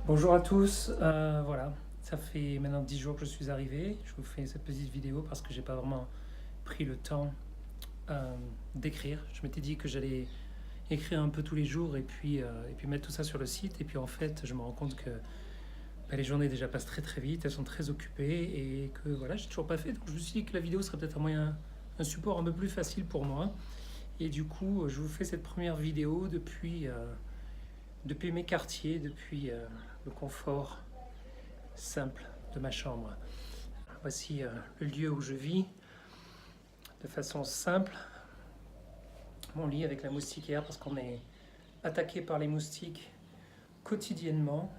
Bonjour à tous, voilà, ça fait maintenant 10 jours que je suis arrivé. Je vous fais cette petite vidéo parce que j'ai pas vraiment pris le temps d'écrire. Je m'étais dit que j'allais écrire un peu tous les jours et puis mettre tout ça sur le site. Et puis en fait, je me rends compte que les journées déjà passent très très vite, elles sont très occupées et que voilà, j'ai toujours pas fait. Donc je me suis dit que la vidéo serait peut-être un support un peu plus facile pour moi. Et du coup, je vous fais cette première vidéo depuis mes quartiers, depuis le confort simple de ma chambre. Voici le lieu où je vis de façon simple. Mon lit avec la moustiquaire parce qu'on est attaqué par les moustiques quotidiennement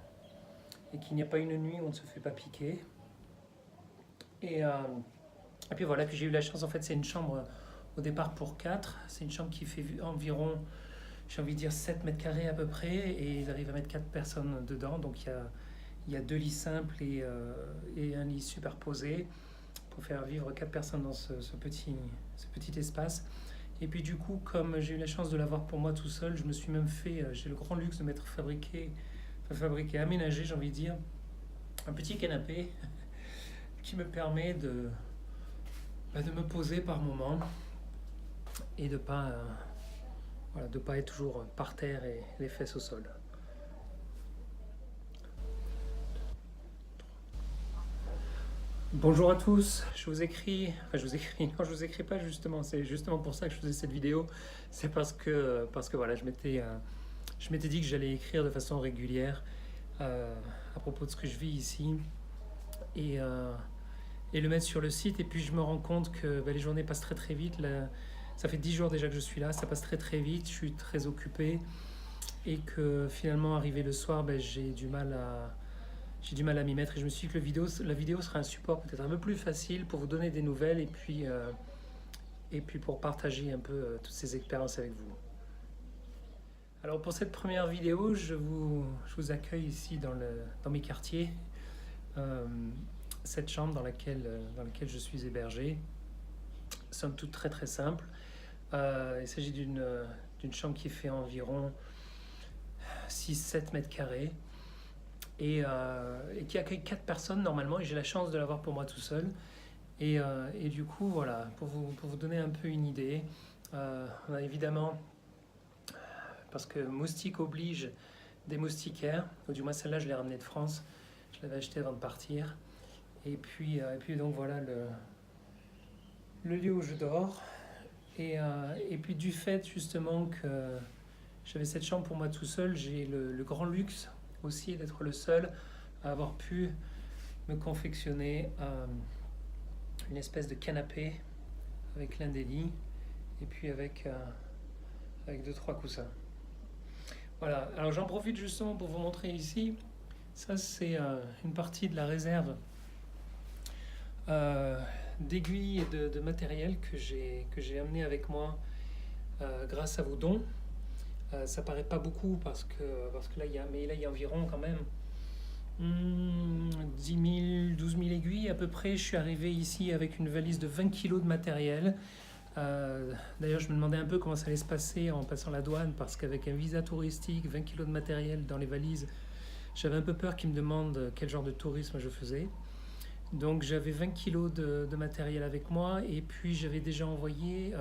et qu'il n'y a pas une nuit où on ne se fait pas piquer. Et, euh, et puis voilà, puis j'ai eu la chance, en fait c'est une chambre au départ pour 4. C'est une chambre qui fait environ, j'ai envie de dire 7 mètres carrés à peu près, et ils arrivent à mettre 4 personnes dedans. Donc il y a 2 lits simples et un lit superposé pour faire vivre 4 personnes dans ce petit espace. Et puis du coup, comme j'ai eu la chance de l'avoir pour moi tout seul, je me suis même fait, j'ai le grand luxe de m'être fabriqué, aménagé, j'ai envie de dire, un petit canapé qui me permet de me poser par moment et de pas, voilà, de pas être toujours par terre et les fesses au sol. Bonjour à tous, non, je vous écris pas justement, c'est justement pour ça que je faisais cette vidéo, c'est parce que voilà, je m'étais dit que j'allais écrire de façon régulière à propos de ce que je vis ici et, euh, et le mettre sur le site. Et puis je me rends compte que les journées passent très très vite. Là, ça fait 10 jours déjà que je suis là, ça passe très très vite, je suis très occupé et que finalement arrivé le soir, j'ai du mal à m'y mettre. Et je me suis dit que la vidéo sera un support peut-être un peu plus facile pour vous donner des nouvelles et puis pour partager un peu toutes ces expériences avec vous. Alors pour cette première vidéo, je vous accueille ici dans mes quartiers, euh, cette chambre dans laquelle je suis hébergé. Somme toute très très simple. Il s'agit d'une chambre qui fait environ 6-7 mètres carrés et qui accueille 4 personnes normalement, et j'ai la chance de l'avoir pour moi tout seul. Et du coup, voilà, pour vous donner un peu une idée, on a évidemment, parce que moustique oblige, des moustiquaires, ou du moins celle-là je l'ai ramenée de France, je l'avais achetée avant de partir. Et puis donc voilà le lieu où je dors. Et puis du fait justement que j'avais cette chambre pour moi tout seul, j'ai le grand luxe aussi d'être le seul à avoir pu me confectionner une espèce de canapé avec l'un des lits et puis avec 2-3 coussins. Voilà, alors j'en profite justement pour vous montrer ici. Ça c'est une partie de la réserve euh, d'aiguilles et de matériel que j'ai amené avec moi grâce à vos dons. Ça paraît pas beaucoup parce que là il y a environ quand même 10 000, 12 000 aiguilles à peu près. Je suis arrivé ici avec une valise de 20 kilos de matériel. D'ailleurs, je me demandais un peu comment ça allait se passer en passant la douane, parce qu'avec un visa touristique, 20 kilos de matériel dans les valises, j'avais un peu peur qu'ils me demandent quel genre de tourisme je faisais. Donc j'avais 20 kilos de matériel avec moi, et puis j'avais déjà envoyé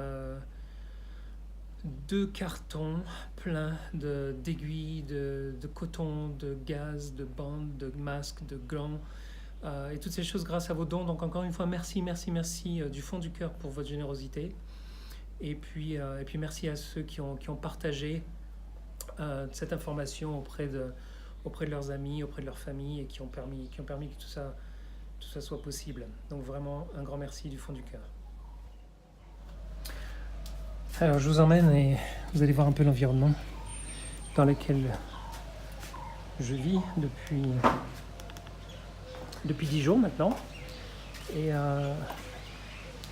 2 cartons pleins d'aiguilles, de coton, de gaz, de bandes, de masques, de gants, et toutes ces choses grâce à vos dons. Donc encore une fois, merci, merci, merci du fond du cœur pour votre générosité. Et puis merci à ceux qui ont partagé cette information auprès de leurs amis, auprès de leur famille, et qui ont permis que tout ça soit possible. Donc vraiment un grand merci du fond du cœur. Alors je vous emmène et vous allez voir un peu l'environnement dans lequel je vis depuis 10 jours maintenant. Et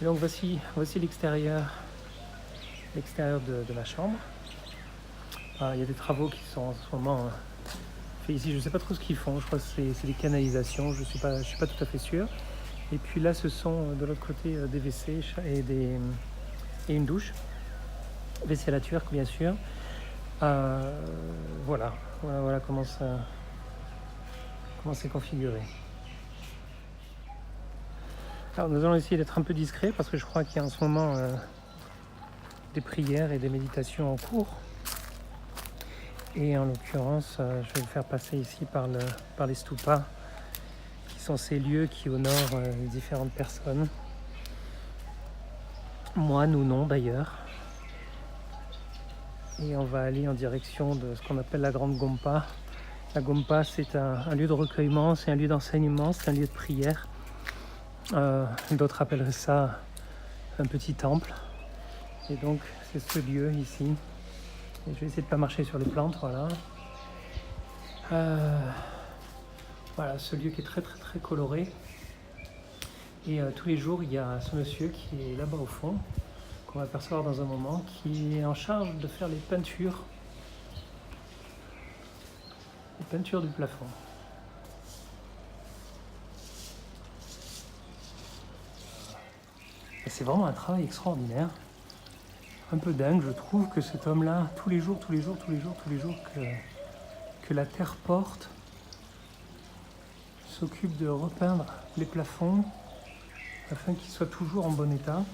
donc voici l'extérieur de ma chambre. Il y a des travaux qui sont en ce moment faits ici. Je ne sais pas trop ce qu'ils font. Je crois que c'est des canalisations. Je suis pas tout à fait sûr. Et puis là, ce sont de l'autre côté des WC et une douche. WC à la turque, bien sûr. Voilà comment ça comment c'est configuré. Alors nous allons essayer d'être un peu discrets parce que je crois qu'il y a en ce moment des prières et des méditations en cours. Et en l'occurrence, je vais le faire passer ici par les stupas, qui sont ces lieux qui honorent les différentes personnes, moines ou non d'ailleurs. Et on va aller en direction de ce qu'on appelle la Grande Gompa. La Gompa, c'est un lieu de recueillement, c'est un lieu d'enseignement, c'est un lieu de prière. D'autres appelleraient ça un petit temple. Et donc, c'est ce lieu ici. Et je vais essayer de ne pas marcher sur les plantes, voilà. Voilà, ce lieu qui est très très très coloré. Et tous les jours, il y a ce monsieur qui est là-bas au fond, qu'on va apercevoir dans un moment, qui est en charge de faire les peintures du plafond. Et c'est vraiment un travail extraordinaire. Un peu dingue, je trouve, que cet homme-là, tous les jours que la terre porte, s'occupe de repeindre les plafonds afin qu'ils soient toujours en bon état.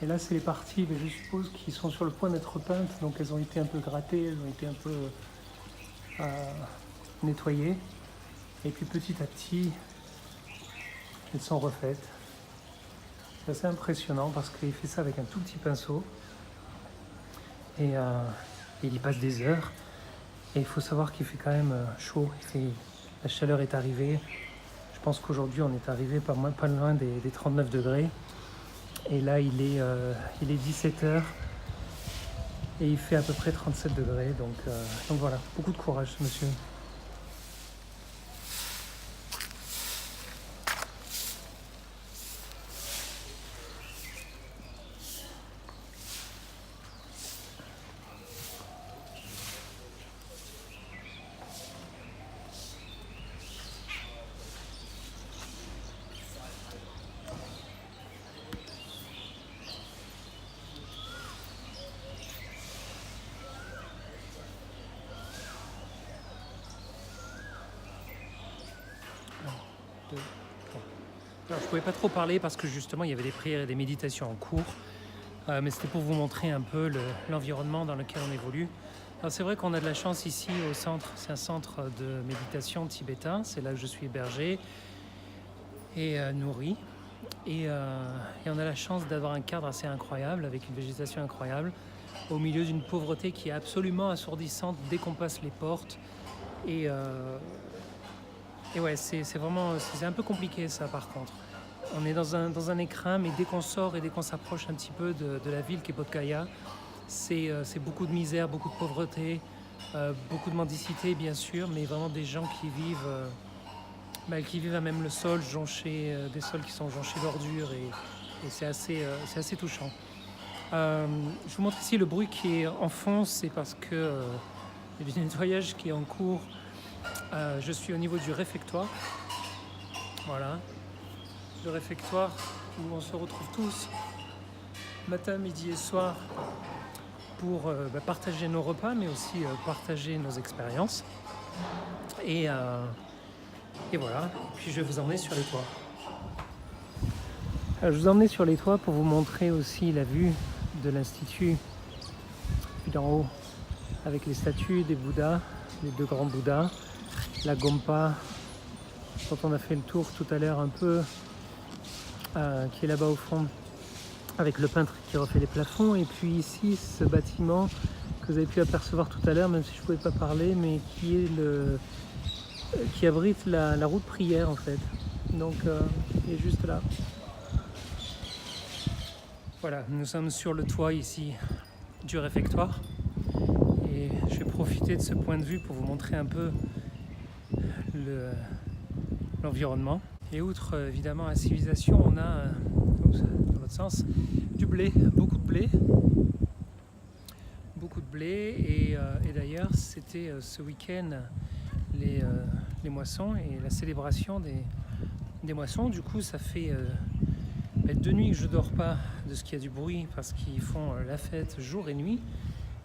Et là, c'est les parties, je suppose, qui sont sur le point d'être repeintes, donc elles ont été un peu grattées, elles ont été un peu nettoyées. Et puis petit à petit, elles sont refaites. C'est assez impressionnant parce qu'il fait ça avec un tout petit pinceau. Et il y passe des heures. Et il faut savoir qu'il fait quand même chaud. La chaleur est arrivée. Je pense qu'aujourd'hui, on est arrivé pas loin des 39 degrés. Et là, il est 17h. Et il fait à peu près 37 degrés. Donc voilà, beaucoup de courage, ce monsieur. Alors, je ne pouvais pas trop parler parce que justement il y avait des prières et des méditations en cours, mais c'était pour vous montrer un peu l'environnement dans lequel on évolue. Alors c'est vrai qu'on a de la chance ici au centre, c'est un centre de méditation tibétain, c'est là que je suis hébergé et nourri. Et on a la chance d'avoir un cadre assez incroyable, avec une végétation incroyable, au milieu d'une pauvreté qui est absolument assourdissante dès qu'on passe les portes. Et ouais, c'est un peu compliqué ça par contre. On est dans un écrin, mais dès qu'on sort et dès qu'on s'approche un petit peu de la ville qui est Bodh Gaya, c'est beaucoup de misère, beaucoup de pauvreté, beaucoup de mendicité bien sûr, mais vraiment des gens qui vivent à même le sol, jonchés, des sols qui sont jonchés d'ordures et c'est assez touchant. Je vous montre ici le bruit qui est en fond, c'est parce que il y a du nettoyage qui est en cours. Je suis au niveau du réfectoire, voilà, le réfectoire où on se retrouve tous matin, midi et soir pour partager nos repas, mais aussi partager nos expériences. Et voilà, et puis je vais vous emmener sur les toits. Alors, je vous emmener sur les toits pour vous montrer aussi la vue de l'Institut, vue d'en haut, avec les statues des Bouddhas, les deux grands Bouddhas, la Gompa, dont on a fait le tour tout à l'heure un peu, qui est là-bas au fond, avec le peintre qui refait les plafonds, et puis ici, ce bâtiment que vous avez pu apercevoir tout à l'heure, même si je ne pouvais pas parler, mais qui abrite la route prière en fait. Donc, il est juste là. Voilà, nous sommes sur le toit ici du réfectoire, et je vais profiter de ce point de vue pour vous montrer un peu l'environnement. Et outre évidemment la civilisation, on a, dans l'autre sens, du blé, beaucoup de blé. Et d'ailleurs, c'était ce week-end les moissons et la célébration des moissons. Du coup, ça fait 2 nuits que je ne dors pas de ce qu'il y a du bruit parce qu'ils font la fête jour et nuit.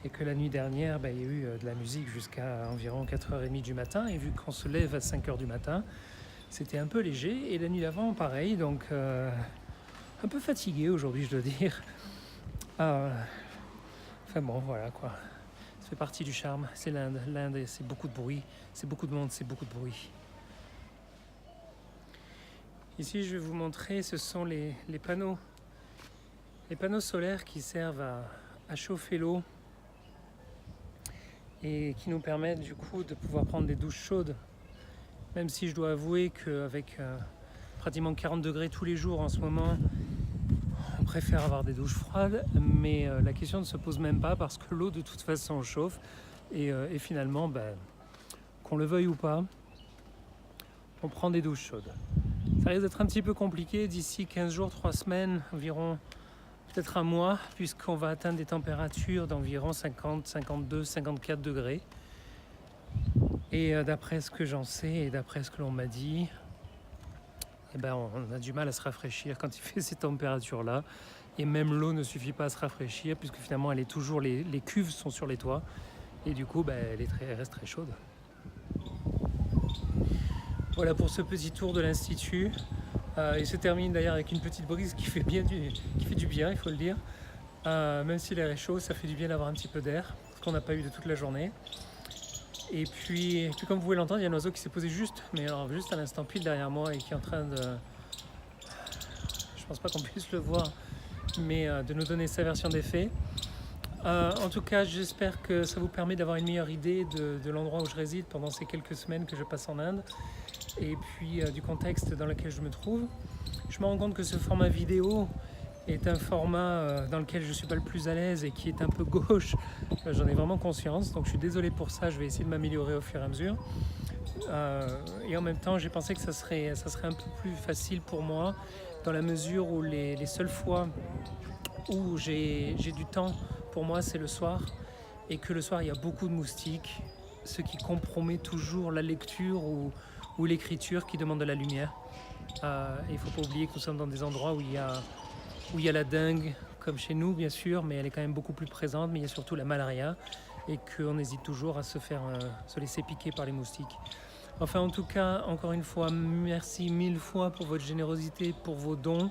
et que la nuit dernière, il y a eu de la musique jusqu'à environ 4h30 du matin, et vu qu'on se lève à 5h du matin, c'était un peu léger, et la nuit d'avant, pareil, donc un peu fatigué aujourd'hui, je dois dire. Enfin bon, voilà quoi. Ça fait partie du charme, c'est l'Inde. L'Inde, c'est beaucoup de bruit, c'est beaucoup de monde, c'est beaucoup de bruit. Ici, je vais vous montrer, ce sont les panneaux solaires qui servent à chauffer l'eau et qui nous permettent du coup de pouvoir prendre des douches chaudes. Même si je dois avouer qu'avec pratiquement 40 degrés tous les jours en ce moment, on préfère avoir des douches froides, mais la question ne se pose même pas parce que l'eau de toute façon chauffe et finalement, qu'on le veuille ou pas, on prend des douches chaudes. Ça risque d'être un petit peu compliqué d'ici 15 jours, 3 semaines, environ peut-être un mois, puisqu'on va atteindre des températures d'environ 50, 52, 54 degrés. Et d'après ce que j'en sais et d'après ce que l'on m'a dit, on a du mal à se rafraîchir quand il fait ces températures-là. Et même l'eau ne suffit pas à se rafraîchir, puisque finalement elle est toujours, les cuves sont sur les toits. Et du coup, elle reste très chaude. Voilà pour ce petit tour de l'Institut. Il se termine d'ailleurs avec une petite brise qui fait du bien, il faut le dire. Même si l'air est chaud, ça fait du bien d'avoir un petit peu d'air, ce qu'on n'a pas eu de toute la journée. Et puis comme vous pouvez l'entendre, il y a un oiseau qui s'est posé juste à l'instant pile derrière moi et qui est en train de... Je pense pas qu'on puisse le voir, mais de nous donner sa version des faits. En tout cas, j'espère que ça vous permet d'avoir une meilleure idée de l'endroit où je réside pendant ces quelques semaines que je passe en Inde et puis du contexte dans lequel je me trouve. Je me rends compte que ce format vidéo est un format dans lequel je ne suis pas le plus à l'aise et qui est un peu gauche. J'en ai vraiment conscience, donc je suis désolé pour ça, je vais essayer de m'améliorer au fur et à mesure. Et en même temps, j'ai pensé que ça serait un peu plus facile pour moi dans la mesure où les seules fois où j'ai du temps pour moi, c'est le soir, et que le soir, il y a beaucoup de moustiques, ce qui compromet toujours la lecture ou l'écriture qui demande de la lumière. Il ne faut pas oublier que nous sommes dans des endroits où il y a la dengue, comme chez nous, bien sûr, mais elle est quand même beaucoup plus présente, mais il y a surtout la malaria, et qu'on hésite toujours à se laisser piquer par les moustiques. Enfin, en tout cas, encore une fois, merci 1000 fois pour votre générosité, pour vos dons.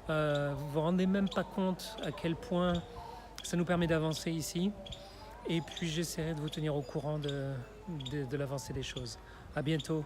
Vous vous rendez même pas compte à quel point ça nous permet d'avancer ici. Et puis j'essaierai de vous tenir au courant de l'avancée des choses. À bientôt.